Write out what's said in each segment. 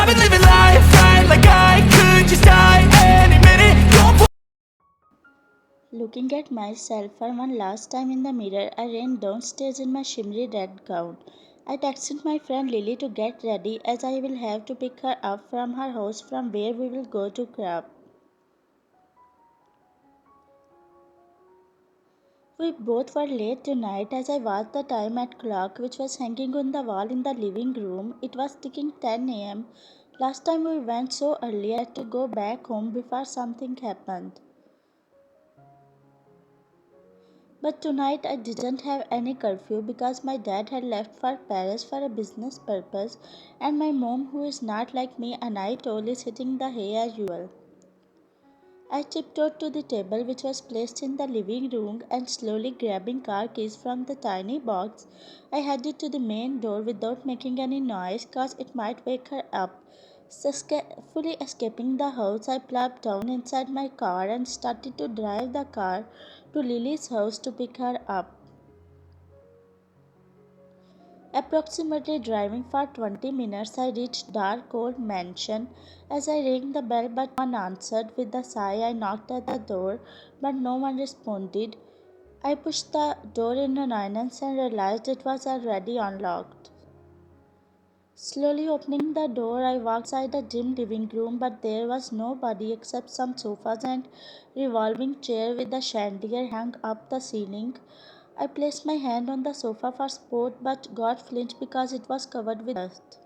been living life right like I could just die any minute. Looking at myself for one last time in the mirror, I ran downstairs in my shimmery red gown. I texted my friend Lily to get ready as I will have to pick her up from her house from where we will go to club. We both were late tonight as I watched the time at clock which was hanging on the wall in the living room. It was ticking 10 a.m. Last time we went so early I had to go back home before something happened. But tonight I didn't have any curfew because my dad had left for Paris for a business purpose and my mom, who is not like me a night owl, is hitting the hay as usual. I tiptoed to the table which was placed in the living room and slowly grabbing car keys from the tiny box, I headed to the main door without making any noise cause it might wake her up. Successfully escaping the house, I plopped down inside my car and started to drive the car to Lily's house to pick her up. Approximately driving for 20 minutes, I reached dark old mansion. As I rang the bell but no one answered, with a sigh I knocked at the door but no one responded. I pushed the door in annoyance and realized it was already unlocked. Slowly opening the door, I walked inside the dim living room, but there was nobody except some sofas and revolving chair with a chandelier hung up the ceiling. I placed my hand on the sofa for support but got flinched because it was covered with dust.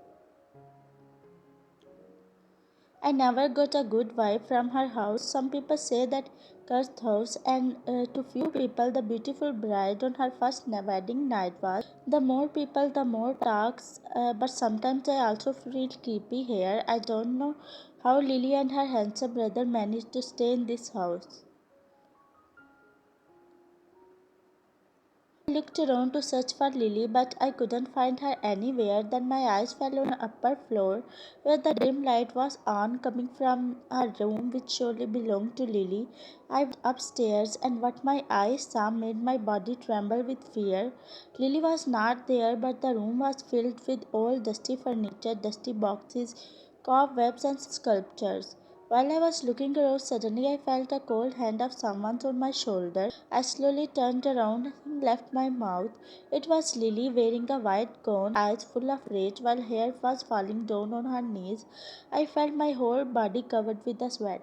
I never got a good vibe from her house. Some people say that cursed house, and to few people, the beautiful bride on her first wedding night was. The more people, the more talks. But sometimes I also feel creepy here. I don't know how Lily and her handsome brother managed to stay in this house. I looked around to search for Lily, but I couldn't find her anywhere. Then my eyes fell on the upper floor, where the dim light was on, coming from a room which surely belonged to Lily. I went upstairs, and what my eyes saw made my body tremble with fear. Lily was not there, but the room was filled with old dusty furniture, dusty boxes, cobwebs, and sculptures. While I was looking around, suddenly I felt a cold hand of someone on my shoulder. I slowly turned around and left my mouth. It was Lily, wearing a white gown, eyes full of rage, while hair was falling down on her knees. I felt my whole body covered with the sweat.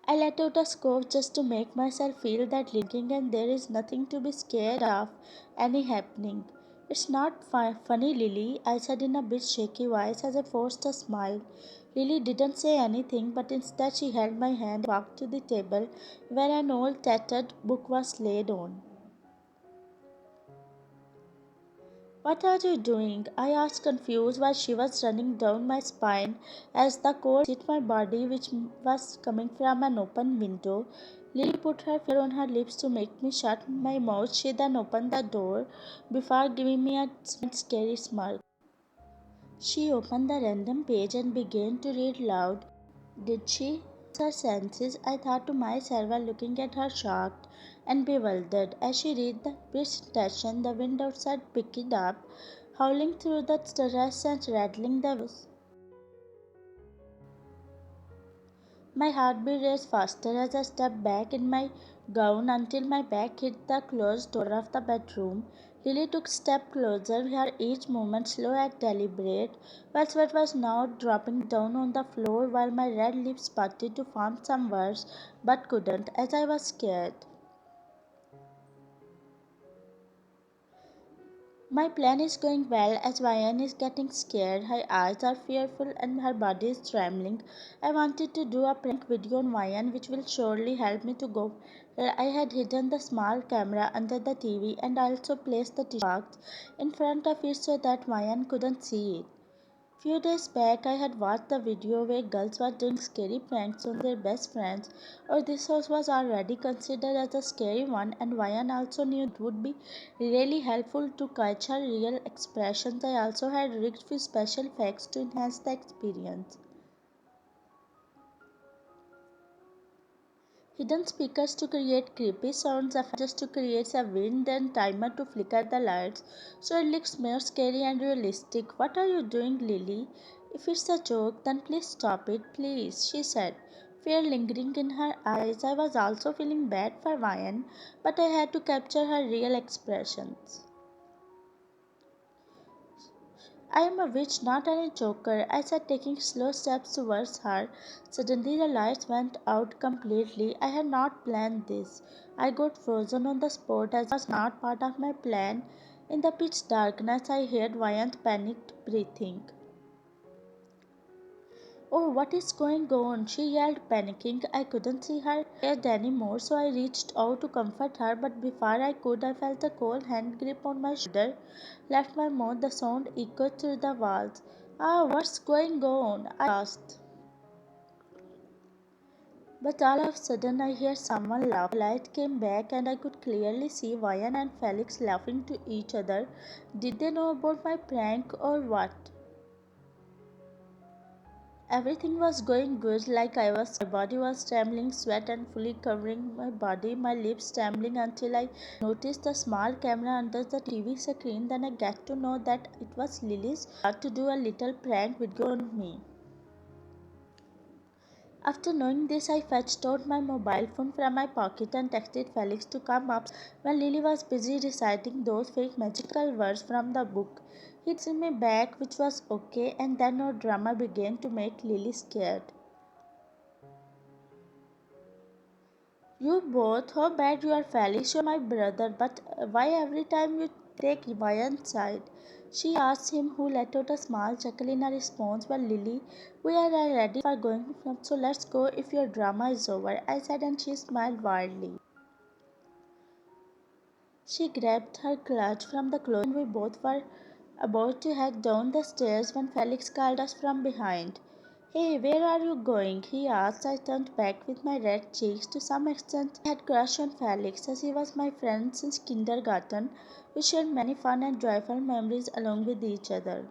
I let out a scoff just to make myself feel that linking, and there is nothing to be scared of any happening. It's not funny, Lily, I said in a bit shaky voice as I forced a smile. Lily didn't say anything, but instead she held my hand and walked to the table where an old tattered book was laid on. What are you doing? I asked, confused, while she was running down my spine as the cold hit my body, which was coming from an open window. Lily put her finger on her lips to make me shut my mouth. She then opened the door before giving me a scary smirk. She opened the random page and began to read loud. Did she? Her senses, I thought to myself while looking at her shocked and bewildered. As she read the presentation, the wind outside picked up, howling through the terrace and rattling the windows. My heartbeat raced faster as I stepped back in my gown until my back hit the closed door of the bedroom. Lily took a step closer, her each movement slow and deliberate, while sweat was now dropping down on the floor while my red lips parted to form some words but couldn't, as I was scared. My plan is going well as Vian is getting scared, her eyes are fearful and her body is trembling. I wanted to do a prank video on Vian which will surely help me to go. I had hidden the small camera under the TV and also placed the tissue box in front of it so that Vian couldn't see it. Few days back, I had watched the video where girls were doing scary pranks on their best friends, or this house was already considered as a scary one, and Vayan also knew it would be really helpful to catch her real expressions. I also had rigged with special effects to enhance the experience. hidden speakers to create creepy sounds, just to create a wind and timer to flicker the lights so it looks more scary and realistic. What are you doing, Lily? If it's a joke, then please stop it, please, she said, fear lingering in her eyes. I was also feeling bad for Ryan, but I had to capture her real expressions. I am a witch, not any joker, I said, taking slow steps towards her. Suddenly the lights went out completely. I had not planned this. I got frozen on the spot as it was not part of my plan. In the pitch darkness I heard Viant panicked breathing. Oh, what is going on? She yelled, panicking. I couldn't see her head anymore, so I reached out to comfort her, but before I could, I felt a cold hand grip on my shoulder. Left my mouth, the sound echoed through the walls. Ah, what's going on? I asked. But all of a sudden, I heard someone laugh. The light came back, and I could clearly see Ryan and Felix laughing to each other. Did they know about my prank or what? Everything was going good, like I was. My body was trembling, sweat and fully covering my body, my lips trembling until I noticed the small camera under the TV screen. Then I got to know that it was Lily's to do a little prank video on me. After knowing this, I fetched out my mobile phone from my pocket and texted Felix to come up when Lily was busy reciting those fake magical words from the book. He texted me back, which was okay, and then our drama began to make Lily scared. You both, how bad you are, Felix. You're my brother, but why every time you take Ryan's side? She asked him, who let out a small chuckle in her response. Well, Lily, we are all ready for going, so let's go if your drama is over, I said, and she smiled wildly. She grabbed her clutch from the closet, and we both were about to head down the stairs when Felix called us from behind. Hey, where are you going? He asked. I turned back with my red cheeks. To some extent, I had crushed on Felix, as he was my friend since kindergarten. We shared many fun and joyful memories along with each other.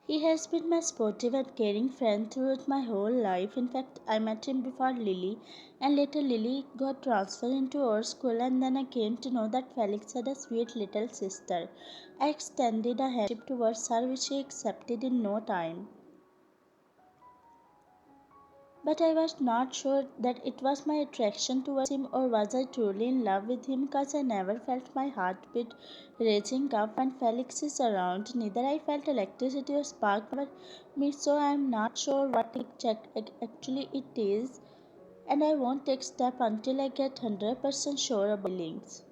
He has been my sportive and caring friend throughout my whole life. In fact, I met him before Lily, and later Lily got transferred into our school, and then I came to know that Felix had a sweet little sister. I extended a handship towards her, which she accepted in no time. But I was not sure that it was my attraction towards him or was I truly in love with him, because I never felt my heartbeat racing up when Felix is around. Neither I felt electricity or spark never me, so I am not sure what actually it is, and I won't take step until I get 100% sure about feelings.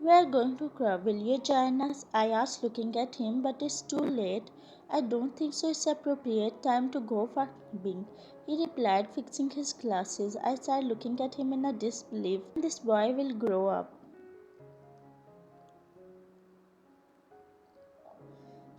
We are going to club. Will you join us? I asked, looking at him, but it's too late. I don't think so. It's appropriate time to go for clubbing. He replied, fixing his glasses. I started looking at him in a disbelief. This boy will grow up.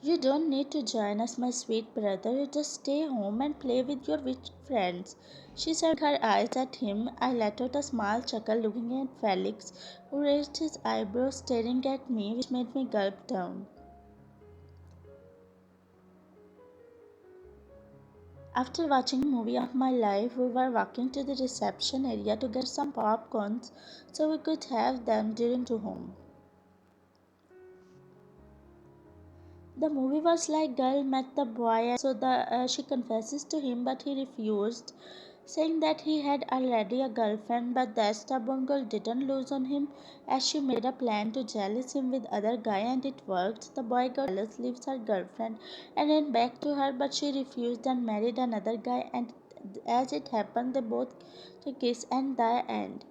You don't need to join us, my sweet brother. You just stay home and play with your witch friends. She said, her eyes at him. I let out a small chuckle, looking at Felix, who raised his eyebrows, staring at me, which made me gulp down. After watching the movie of my life, we were walking to the reception area to get some popcorns so we could have them during to home. The movie was like girl met the boy, and she confesses to him, but he refused, saying that he had already a girlfriend. But that stubborn girl didn't lose on him, as she made a plan to jealous him with other guy, and it worked. The boy got jealous, leaves her girlfriend, and ran back to her, but she refused and married another guy. And as it happened, they both to kiss, and the end.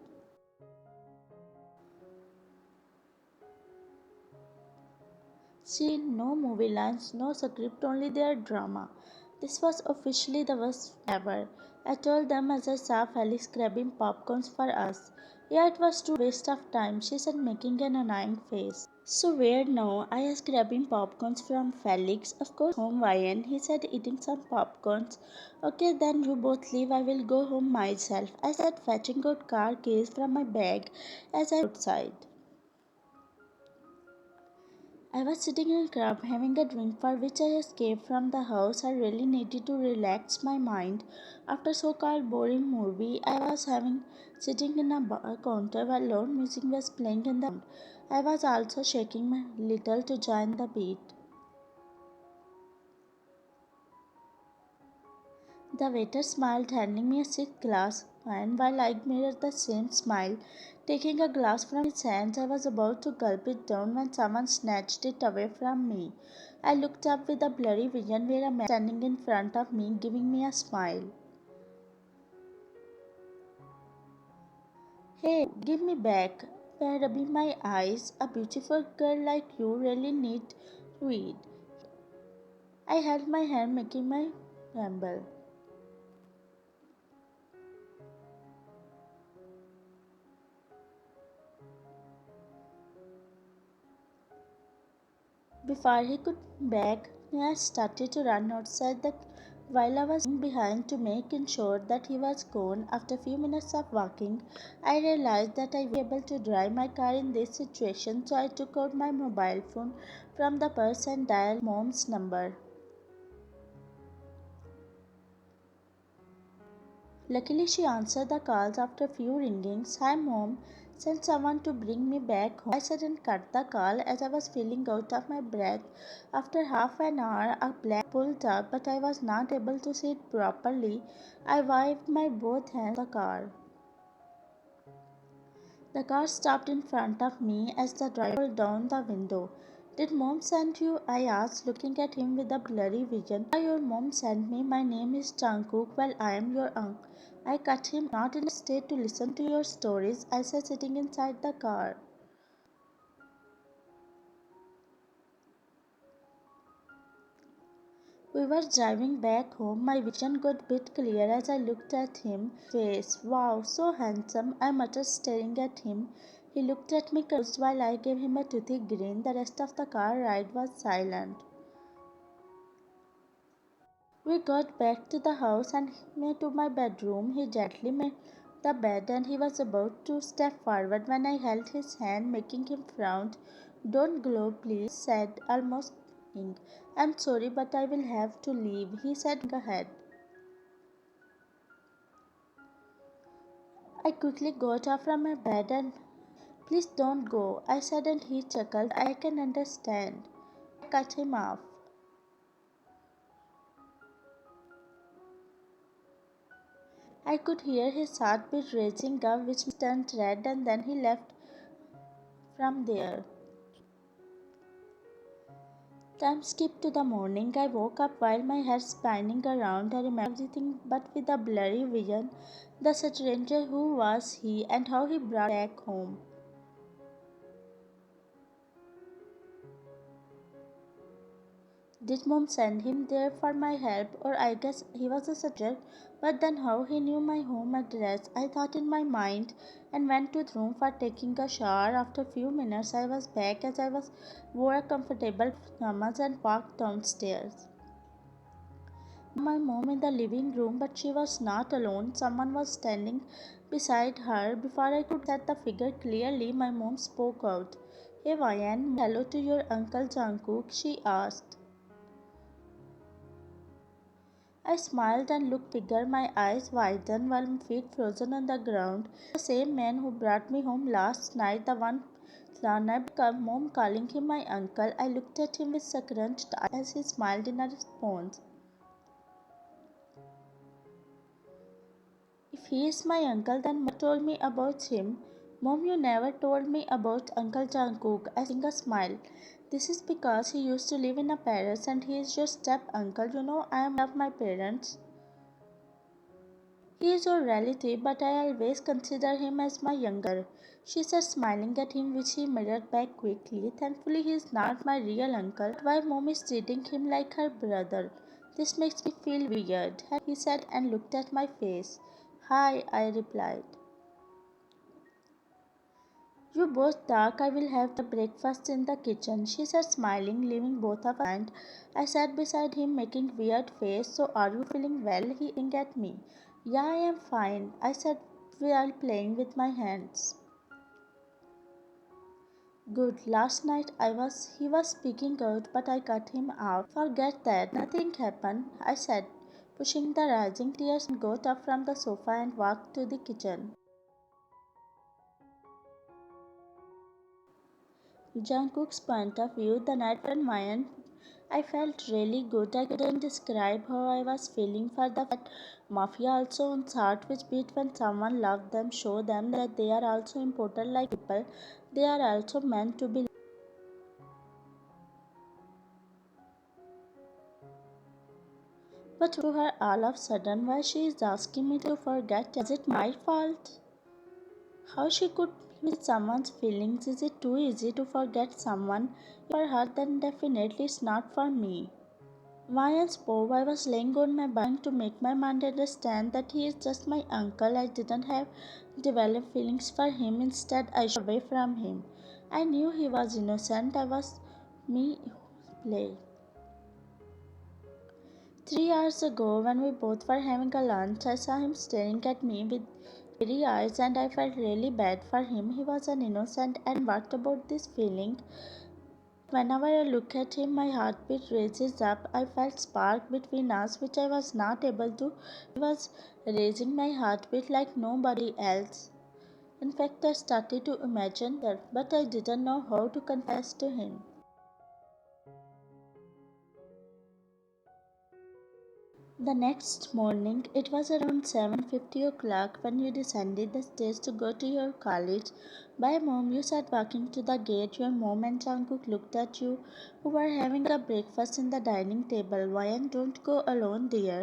See, no movie lines, no script, only their drama. This was officially the worst ever. I told them as I saw Felix grabbing popcorns for us. Yeah, it was true waste of time, she said, making an annoying face. So where now? I asked, grabbing popcorns from Felix. Of course, home, Ryan, he said, eating some popcorns. Okay, then you both leave. I will go home myself, I said, fetching out car keys from my bag as I outside. I was sitting in a club having a drink for which I escaped from the house. I really needed to relax my mind. After so-called boring movie, I was having sitting in a bar counter while loud music was playing in the background. I was also shaking my little to join the beat. The waiter smiled, handing me a sipped glass, and while I mirrored the same smile, taking a glass from his hands, I was about to gulp it down when someone snatched it away from me. I looked up with a blurry vision where a man standing in front of me, giving me a smile. Hey, give me back. By rubbing my eyes, a beautiful girl like you really need to eat. I held my hand, making my ramble. Before he could back, I started to run outside the while I was behind to make sure that he was gone. After a few minutes of walking, I realized that I wouldn't be able to drive my car in this situation, so I took out my mobile phone from the purse and dialed mom's number. Luckily, she answered the calls after a few ringings. Hi, mom. Sent someone to bring me back home. I said and cut the call as I was feeling out of my breath. After half an hour, a black pulled up, but I was not able to see it properly. I waved my both hands at the car. The car stopped in front of me as the driver rolled down the window. Did mom send you? I asked, looking at him with a blurry vision. Yeah, your mom sent me. My name is Jungkook. Well, I am your uncle. I cut him. Not in a state to listen to your stories, I said, sitting inside the car. We were driving back home. My vision got a bit clear as I looked at him. Face, wow, so handsome, I muttered, staring at him. He looked at me confused while I gave him a toothy grin. The rest of the car ride was silent. We got back to the house and me to my bedroom. He gently made the bed and he was about to step forward when I held his hand, making him frown. Don't glow, please, said, almost begging. I'm sorry, but I will have to leave, he said, go ahead. I quickly got up from my bed and please don't go, I said, and he chuckled. I can understand. I cut him off. I could hear his heartbeat racing up, which turned red, and then he left from there. Time skipped to the morning. I woke up while my head spinning around. I remember everything but with a blurry vision. The stranger, who was he and how he brought back home. Did mom send him there for my help, or I guess he was a stranger? But then how he knew my home address? I thought in my mind and went to the room for taking a shower. After a few minutes I was back as I was wore a comfortable pajamas and walked downstairs. My mom in the living room, but she was not alone. Someone was standing beside her. Before I could set the figure clearly, my mom spoke out. Hey Ryan, hello to your uncle Jungkook, she asked. I smiled and looked bigger, my eyes widened while my feet frozen on the ground. The same man who brought me home last night, the one mom calling him my uncle. I looked at him with scrunched eyes as he smiled in a response. If he is my uncle, then Mom told me about him. Mom, you never told me about Uncle Jungkook. I sing a smile. This is because he used to live in a Paris and he is your step uncle. You know, I am of my parents. He is your relative, but I always consider him as my younger. She said, smiling at him, which he mirrored back quickly. Thankfully, he is not my real uncle. But why mom is treating him like her brother? This makes me feel weird, he said and looked at my face. Hi, I replied. You both talk, I will have the breakfast in the kitchen, she said, smiling, leaving both of us behind. I sat beside him, making weird face. So, are you feeling well? He looked at me. Yeah, I am fine, I said while playing with my hands. Good. Last night he was speaking out, but I cut him out. Forget that. Nothing happened, I said, pushing the rising tears and got up from the sofa and walked to the kitchen. Jungkook's point of view, the night when Mayan, I felt really good. I couldn't describe how I was feeling for the fact Mafia also owns heart which beat when someone loves them, show them that they are also important like people. They are also meant to be. But to her all of a sudden why she is asking me to forget, is it my fault? How she could with someone's feelings, is it too easy to forget someone? For her then definitely it's not for me. Why spoke, I was laying on my back to make my mind understand that he is just my uncle. I didn't have developed feelings for him. Instead, I shot away from him. I knew he was innocent. I was me play. 3 hours ago, when we both were having a lunch, I saw him staring at me with teary eyes, and I felt really bad for him. He was an innocent, and what about this feeling? Whenever I look at him, my heartbeat raises up. I felt spark between us, which I was not able to. He was raising my heartbeat like nobody else. In fact, I started to imagine that, but I didn't know how to confess to him. The next morning, it was around 7:50 o'clock when you descended the stairs to go to your college. Bye mom, you said walking to the gate. Your mom and Jungkook looked at you, who were having a breakfast in the dining table. Why don't go alone, dear?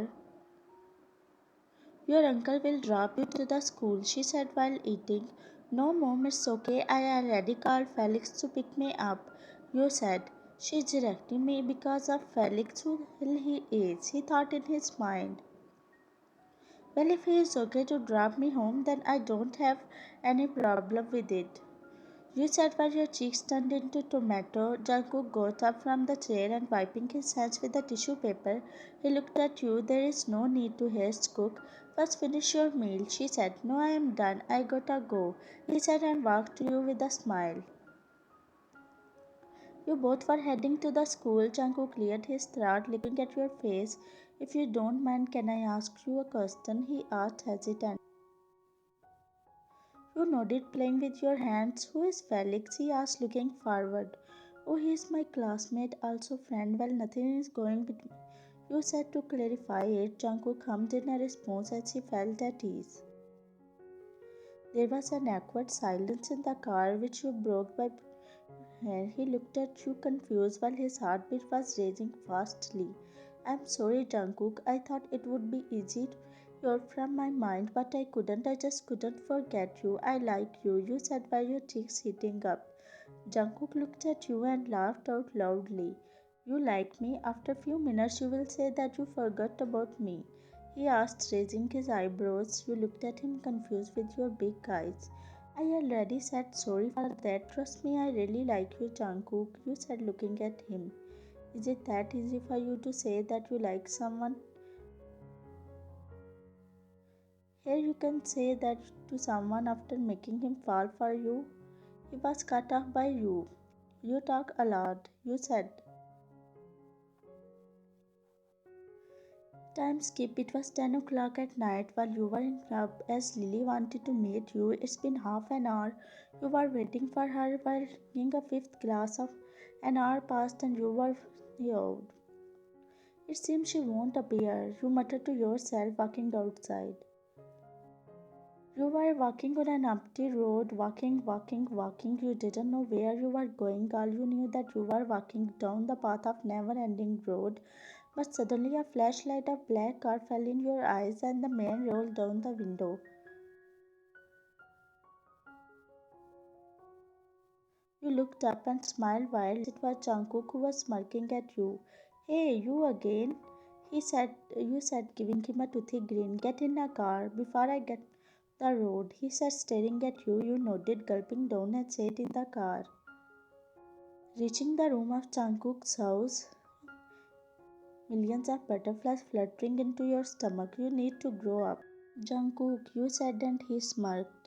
Your uncle will drop you to the school, she said while eating. No mom, it's okay. I already called Felix to pick me up. You said. She's directing me because of Felix, who hell he is, he thought in his mind. Well, if he is okay to drop me home, then I don't have any problem with it. You said while your cheeks turned into tomato. Jungkook got up from the chair and wiping his hands with the tissue paper, he looked at you. There is no need to haste, cook. First finish your meal, she said. No, I am done. I gotta go, he said and walked to you with a smile. You both were heading to the school. Jungkook cleared his throat, looking at your face. If you don't mind, can I ask you a question? He asked hesitant. You nodded, playing with your hands. Who is Felix? He asked, looking forward. Oh, he is my classmate, also friend. Well, nothing is going between. You said to clarify it. Jungkook hummed in a response as he felt at ease. There was an awkward silence in the car, which you broke by hand. He looked at you confused while his heartbeat was racing fastly. I'm sorry, Jungkook. I thought it would be easy to you're from my mind, but I couldn't. I just couldn't forget you. I like you, you said while your cheeks heating up. Jungkook looked at you and laughed out loudly. You like me? After a few minutes, you will say that you forgot about me, he asked, raising his eyebrows. You looked at him confused with your big eyes. I already said sorry for that. Trust me, I really like you, Jungkook, you said, looking at him. Is it that easy for you to say that you like someone? Here you can say that to someone after making him fall for you. He was cut off by you. You talk a lot, you said. Time skip. It was 10 o'clock at night while you were in club as Lily wanted to meet you. It's been half an hour. You were waiting for her while drinking a fifth glass of an hour passed and you were yelled. It seems she won't appear, you muttered to yourself walking outside. You were walking on an empty road, walking. You didn't know where you were going. All you knew that you were walking down the path of never-ending road. But suddenly a flashlight of black car fell in your eyes and the man rolled down the window. You looked up and smiled wildly. It was Jungkook who was smirking at you. Hey, you again? He said, you said, giving him a toothy grin. Get in a car before I get the road, he said, staring at you. You nodded, gulping down and sat in the car. Reaching the room of Jungkook's house, millions of butterflies fluttering into your stomach. You need to grow up. Jungkook, you said, and he smirked.